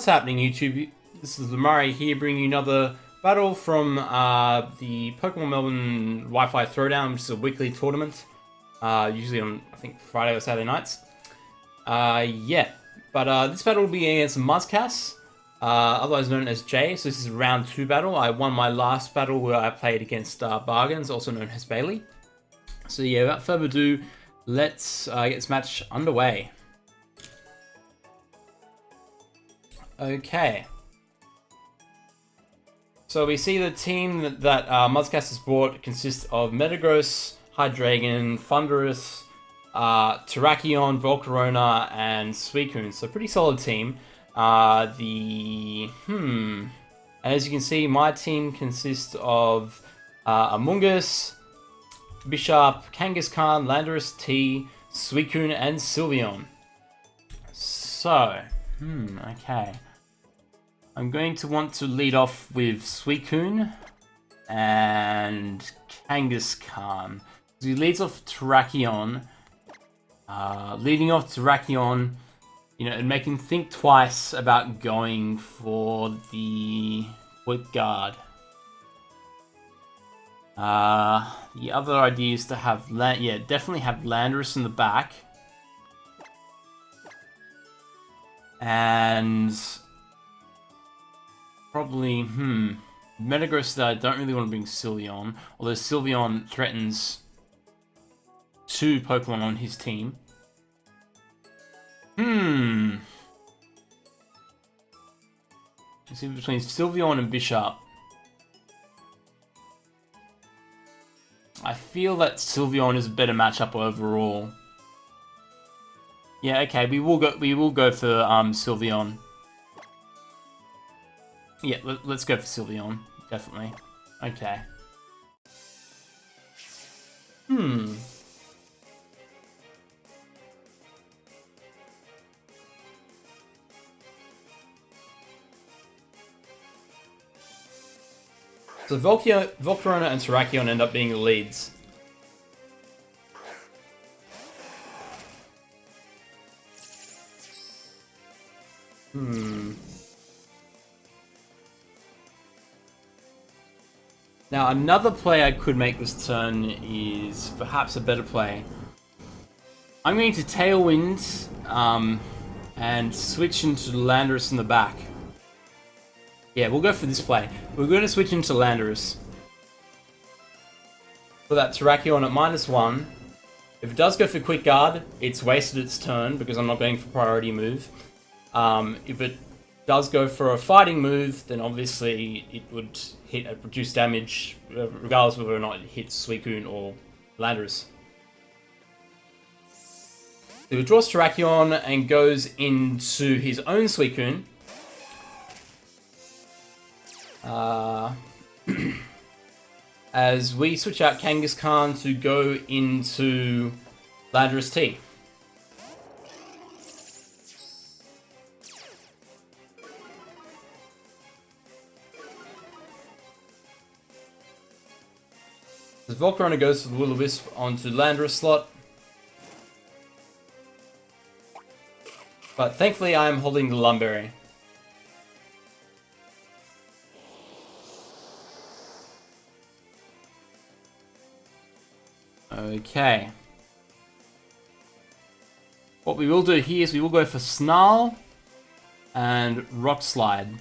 What's happening, YouTube? This is Murray here, bringing you another battle from the Pokemelb Wi-Fi Throwdown, which is a weekly tournament, usually on, I think, Friday or Saturday nights. This battle will be against Muscas, otherwise known as Jay. So this is a round 2 battle. I won my last battle where I played against Bargains, also known as Bailey. So yeah, without further ado, let's get this match underway. Okay. So we see the team that Muscas has brought consists of Metagross, Hydreigon, Thundurus, Terrakion, Volcarona, and Suicune. So pretty solid team. And as you can see, my team consists of Muscas, Bishop, Kangaskhan, Landorus T, Suicune, and Sylveon. So, okay. I'm going to want to lead off with Suicune and Kangaskhan. So he leads off Terrakion. Leading off Terrakion, you know, and make him think twice about going for the Quick Guard. The other idea is to have definitely have Landorus in the back. And probably, Metagross that I don't really want to bring Sylveon, although Sylveon threatens 2 Pokemon on his team. You see between Sylveon and Bishop. I feel that Sylveon is a better matchup overall. Yeah, okay, we will go for Sylveon. Yeah, let's go for Sylveon, definitely. Okay. So Volcarona and Terrakion end up being the leads. Now, another play I could make this turn is perhaps a better play. I'm going to Tailwind and switch into Landorus in the back. Yeah, we'll go for this play. We're going to switch into Landorus. For that Terrakion at -1. If it does go for Quick Guard, it's wasted its turn because I'm not going for priority move. If it does go for a fighting move, then obviously it would hit and produce damage, regardless of whether or not it hits Suicune or Landorus. He withdraws Terrakion and goes into his own Suicune. As we switch out Kangaskhan to go into Landorus T. As Volcarona goes for the Will-O-Wisp onto Landorus slot. But thankfully I am holding the Lumberry. Okay. What we will do here is we will go for Snarl and Rock Slide.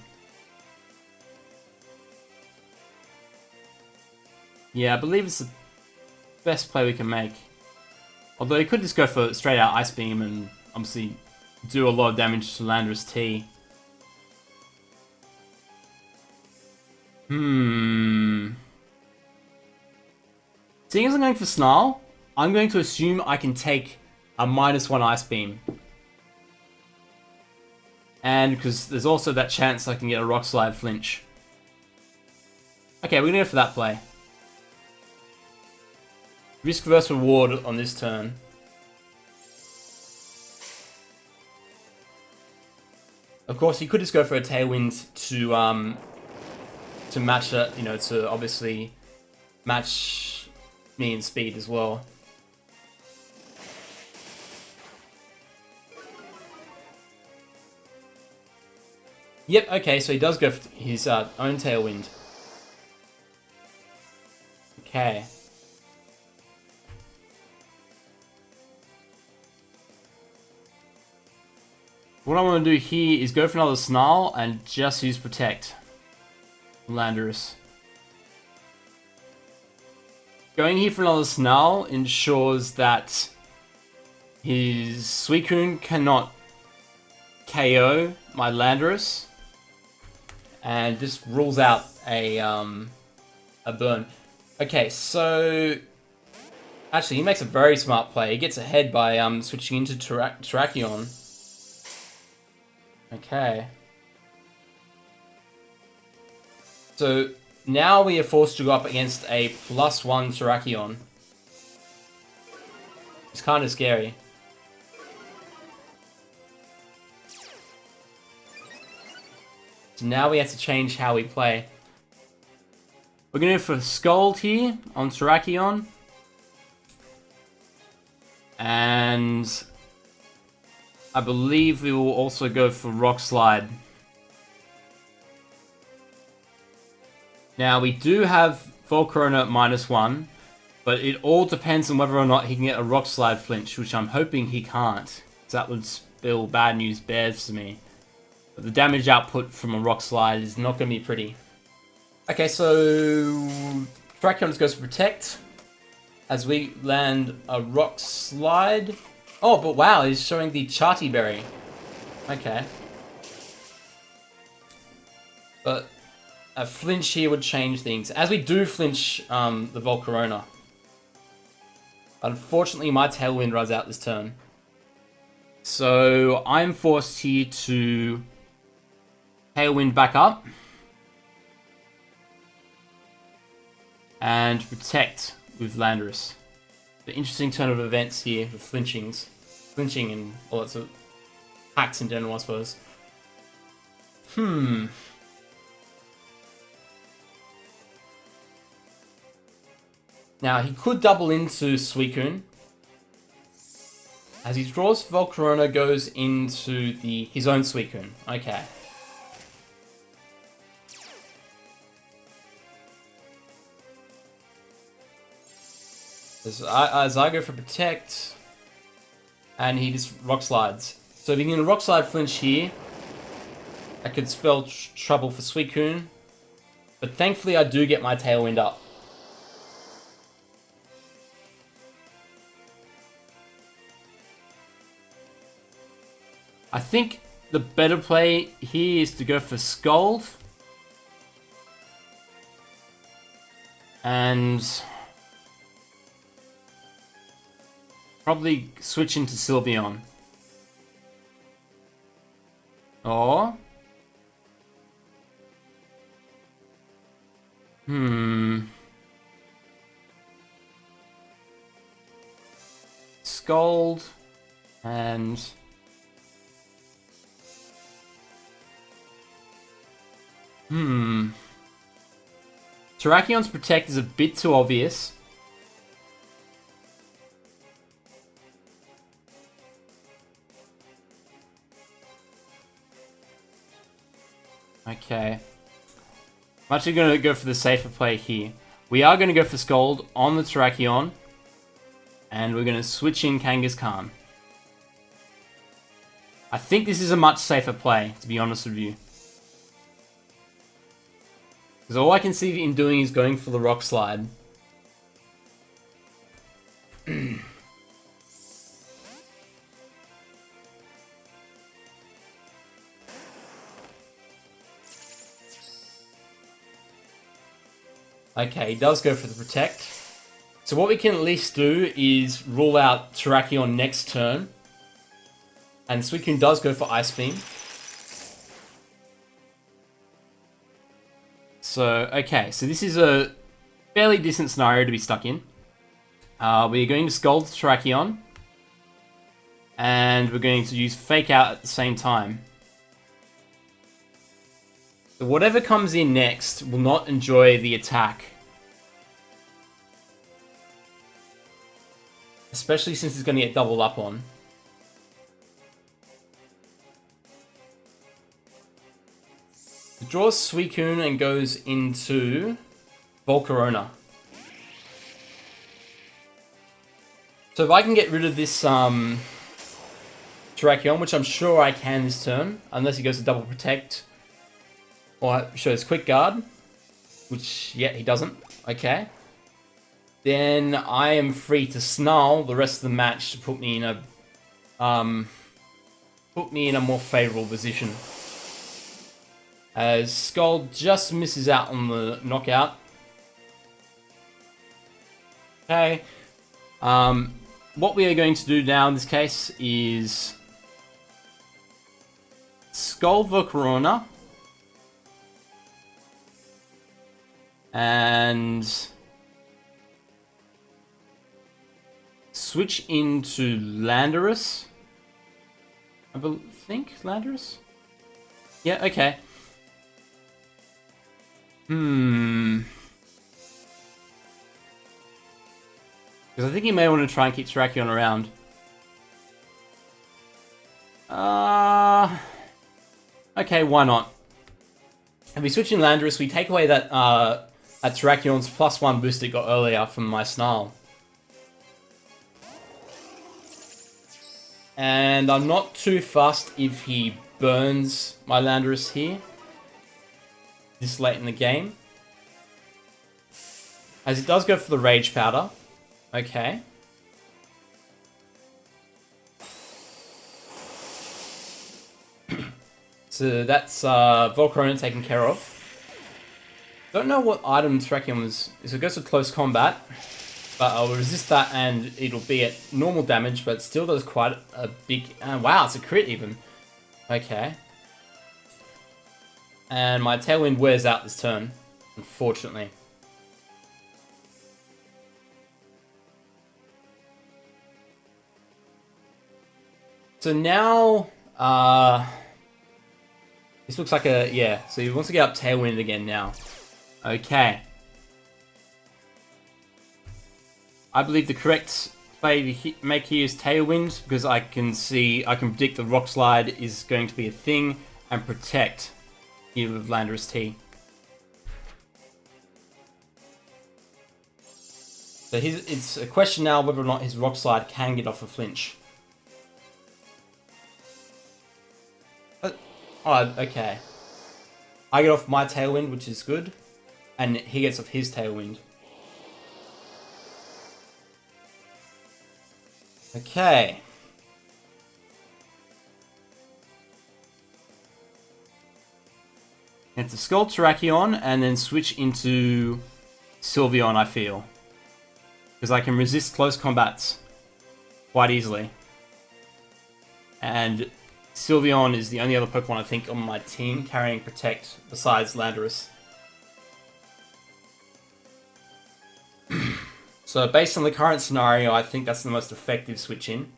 Yeah, I believe it's the best play we can make. Although he could just go for straight out Ice Beam and obviously do a lot of damage to Landorus T. Seeing as I'm going for Snarl, I'm going to assume I can take a -1 Ice Beam. And because there's also that chance I can get a Rock Slide flinch. Okay, we're going to go for that play. Risk versus reward on this turn. Of course, he could just go for a Tailwind to match that, to obviously match me in speed as well. Yep, okay, so he does go for his own Tailwind. Okay. What I want to do here is go for another Snarl and just use Protect. Landorus. Going here for another Snarl ensures that his Suicune cannot KO my Landorus. And just rules out a burn. Okay, so actually he makes a very smart play. He gets ahead by switching into Terrakion. Okay. So now we are forced to go up against a +1 Terrakion. It's kind of scary. So now we have to change how we play. We're going to go for Scald here on Terrakion. And I believe we will also go for Rock Slide. Now we do have Volcarona -1, but it all depends on whether or not he can get a Rock Slide flinch, which I'm hoping he can't. So that would spill bad news bears to me. But the damage output from a Rock Slide is not going to be pretty. Okay, so Terrakion just goes for Protect as we land a Rock Slide. Oh, but wow, he's showing the Charty Berry. Okay. But a flinch here would change things. As we do flinch the Volcarona. Unfortunately, my Tailwind runs out this turn. So I'm forced here to Tailwind back up. And Protect with Landorus. The interesting turn of events here with flinching and all that sort of hacks in general, I suppose. Now he could double into Suicune. As he draws, Volcarona goes into his own Suicune. Okay. As I go for Protect, and he just Rock Slides. So if he can Rock Slide flinch here, that could spell trouble for Suicune. But thankfully I do get my Tailwind up. I think the better play here is to go for Scald. And probably switch into Sylveon. Or Scald and Terrakion's Protect is a bit too obvious. Okay. I'm actually going to go for the safer play here. We are going to go for Scald on the Terrakion. And we're going to switch in Kangaskhan. I think this is a much safer play, to be honest with you. Because all I can see him doing is going for the Rock Slide. Okay, he does go for the Protect. So what we can at least do is rule out Terrakion next turn. And Suicune does go for Ice Beam. So, okay, so this is a fairly decent scenario to be stuck in. We're going to Scald Terrakion. And we're going to use Fake Out at the same time. So whatever comes in next will not enjoy the attack. Especially since it's going to get doubled up on. It draws Suicune and goes into Volcarona. So if I can get rid of this Terrakion, which I'm sure I can this turn, unless he goes to double protect or shows quick guard, which, yeah, he doesn't. Okay. Then I am free to snarl the rest of the match to put me in a more favorable position. As Skull just misses out on the knockout. Okay. What we are going to do now in this case is Skull Volcarona and switch into Landorus. I think Landorus? Yeah, okay. Because I think he may want to try and keep Terrakion around. Okay, why not? If we switch in Landorus, we take away that Terrakion's +1 boost it got earlier from my Snarl. And I'm not too fussed if he burns my Landorus here, this late in the game. As it does go for the Rage Powder. Okay. So that's Volcarona taken care of. Don't know what item Terrakion was. So it goes to close combat. But I'll resist that and it'll be at normal damage, but it still does quite a big... wow, it's a crit even. Okay. And my Tailwind wears out this turn, unfortunately. So now... this looks like a... yeah, so he wants to get up Tailwind again now. Okay. I believe the correct play to make here is Tailwind, because I can predict the Rock Slide is going to be a thing, and protect here with Landorus T. So it's a question now whether or not his Rock Slide can get off a flinch. Oh, okay. I get off my Tailwind, which is good, and he gets off his Tailwind. Okay. It's a Skull Terrakion and then switch into Sylveon, I feel. Because I can resist close combats quite easily. And Sylveon is the only other Pokemon I think on my team carrying Protect besides Landorus. So based on the current scenario, I think that's the most effective switch in.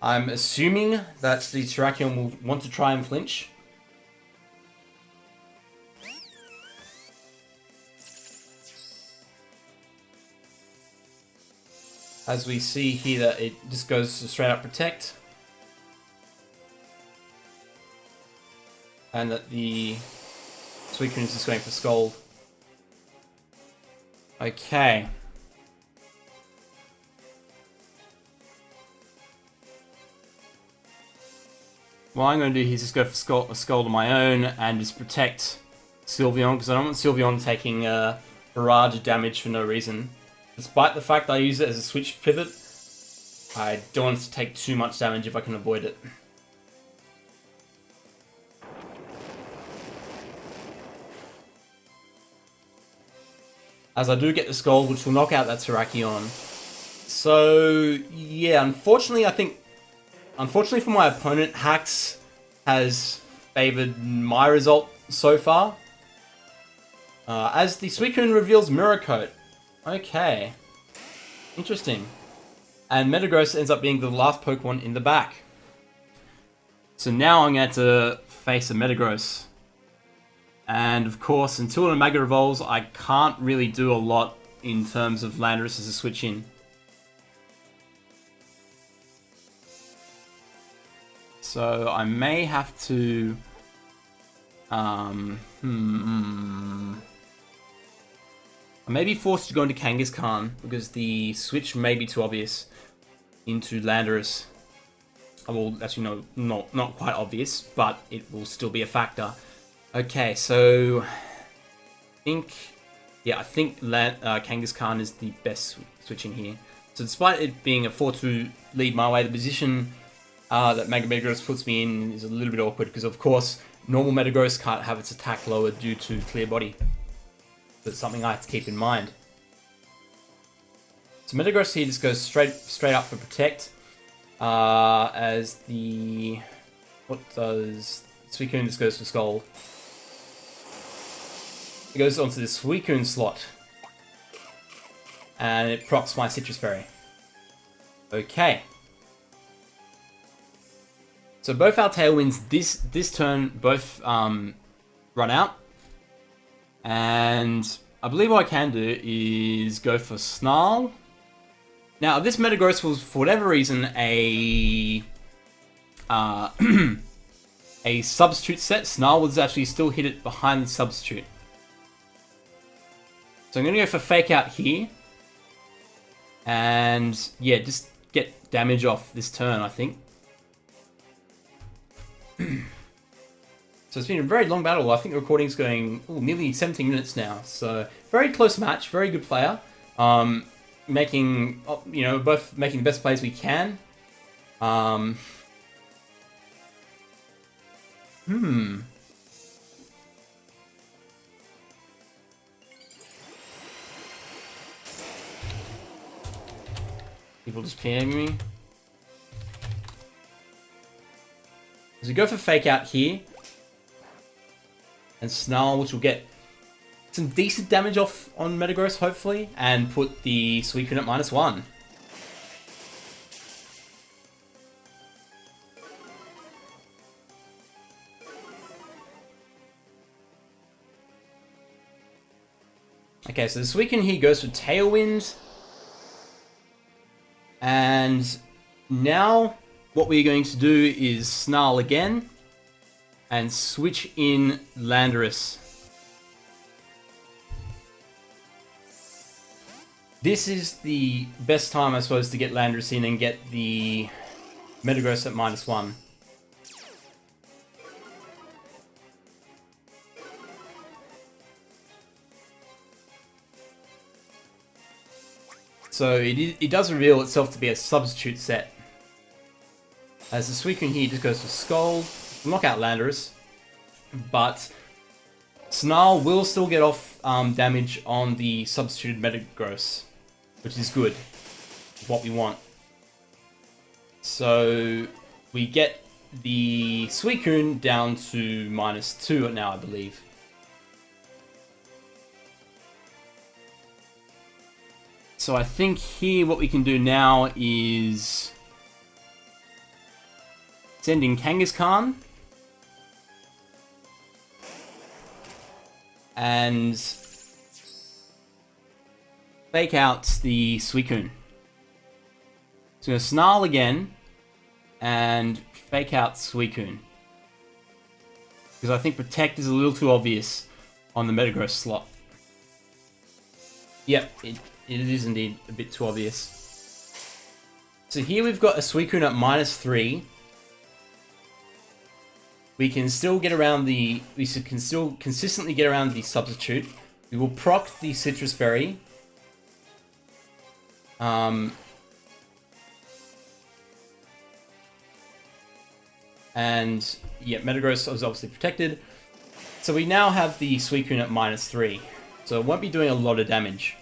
I'm assuming that the Terrakion will want to try and flinch. As we see here that it just goes to straight up Protect. And that the Suicune is just going for Scold. Okay. What I'm going to do here is just go for a Scold on my own and just protect Sylveon, because I don't want Sylveon taking a barrage of damage for no reason. Despite the fact I use it as a switch pivot, I don't want it to take too much damage if I can avoid it. As I do get the Skull, which will knock out that Terrakion. So, yeah, unfortunately for my opponent, Hacks has favoured my result so far. As the Suicune reveals Mirror Coat. Okay. Interesting. And Metagross ends up being the last Pokemon in the back. So now I'm going to face a Metagross. And of course, until the Mega evolves, I can't really do a lot in terms of Landorus as a switch in. So I may have to... I may be forced to go into Kangaskhan because the switch may be too obvious into Landorus. Well, actually, no, not quite obvious, but it will still be a factor. Okay, so I think Kangaskhan is the best switch in here. So despite it being a 4-2 lead my way, the position that Metagross puts me in is a little bit awkward because, of course, normal Metagross can't have its attack lowered due to clear body. That's something I have to keep in mind. So Metagross here just goes straight up for Protect. As the... What does... Suicune just goes for Scald. It goes onto the Suicune slot. And it procs my Citrus Berry. Okay. So both our Tailwinds this turn both run out. And I believe what I can do is go for Snarl. Now, this Metagross was, for whatever reason, a substitute set. Snarl was actually still hit it behind the substitute. So I'm going to go for Fake Out here. And, yeah, just get damage off this turn, I think. So it's been a very long battle. I think the recording's going nearly 17 minutes now. So, very close match, very good player. Making, both making the best plays we can. People just PMing me. So we go for Fake Out here. And Snarl, which will get some decent damage off on Metagross, hopefully, and put the Suicune at -1. Okay, so the Suicune here goes for Tailwind. And now what we're going to do is Snarl again and switch in Landorus. This is the best time, I suppose, to get Landorus in and get the Metagross at -1. So it does reveal itself to be a substitute set. As the Suicune here just goes for Scald, knock out Landorus, but Snarl will still get off damage on the substituted Metagross, which is good. What we want. So we get the Suicune down to -2 now, I believe. So I think here what we can do now is send in Kangaskhan and Fake Out the Suicune. So I'm going to Snarl again and Fake Out Suicune. Because I think Protect is a little too obvious on the Metagross slot. Yep, it is indeed a bit too obvious. So here we've got a Suicune at -3. We can still get around the... We can still consistently get around the substitute. We will proc the Citrus Berry. And yeah, Metagross is obviously protected. So we now have the Suicune at -3. So it won't be doing a lot of damage.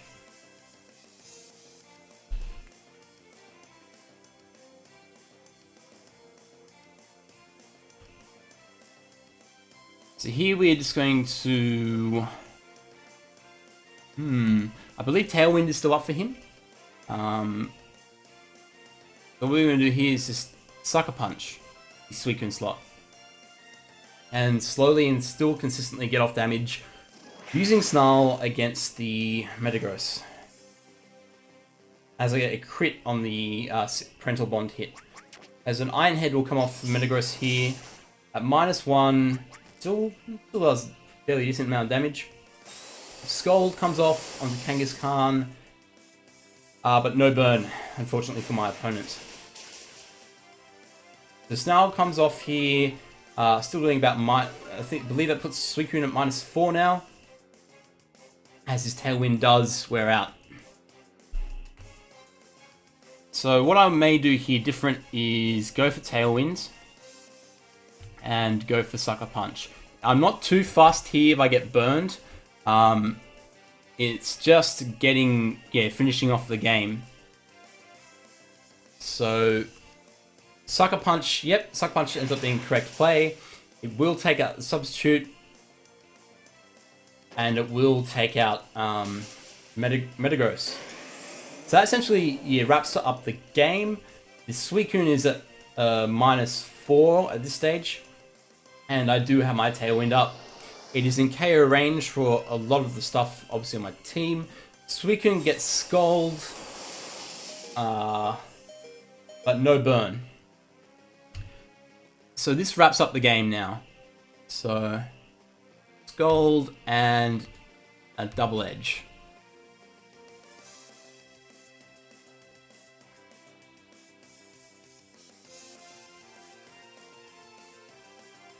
So here we're just going to... I believe Tailwind is still up for him. So what we're going to do here is just Sucker Punch the Suicune slot. And slowly and still consistently get off damage using Snarl against the Metagross. As I get a crit on the Parental Bond hit. as an Iron Head will come off Metagross here at -1. Still does fairly decent amount of damage. Scold comes off onto Kangaskhan, but no burn, unfortunately for my opponent. The Snarl comes off here, still doing about believe that puts Suicune at -4 now, as his Tailwind does wear out. So what I may do here different is go for Tailwind and go for Sucker Punch. I'm not too fussed here if I get burned. It's just finishing off the game. So Sucker Punch, Sucker Punch ends up being correct play. It will take out the Substitute, and it will take out Metagross. So that essentially wraps up the game. The Suicune is at -4 at this stage, and I do have my Tailwind up. It is in KO range for a lot of the stuff, obviously, on my team. Suicune gets Scald, but no burn. So this wraps up the game now. So Scald and a Double Edge.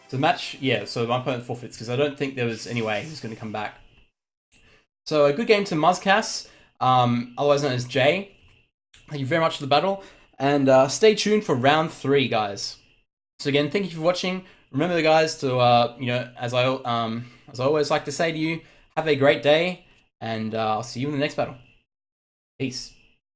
So the match, so my opponent forfeits because I don't think there was any way he was going to come back. So a good game to Muscas, otherwise known as Jay. Thank you very much for the battle, and stay tuned for round 3, guys. So again, thank you for watching. Remember, guys, to as I always like to say to you, have a great day, and I'll see you in the next battle. Peace.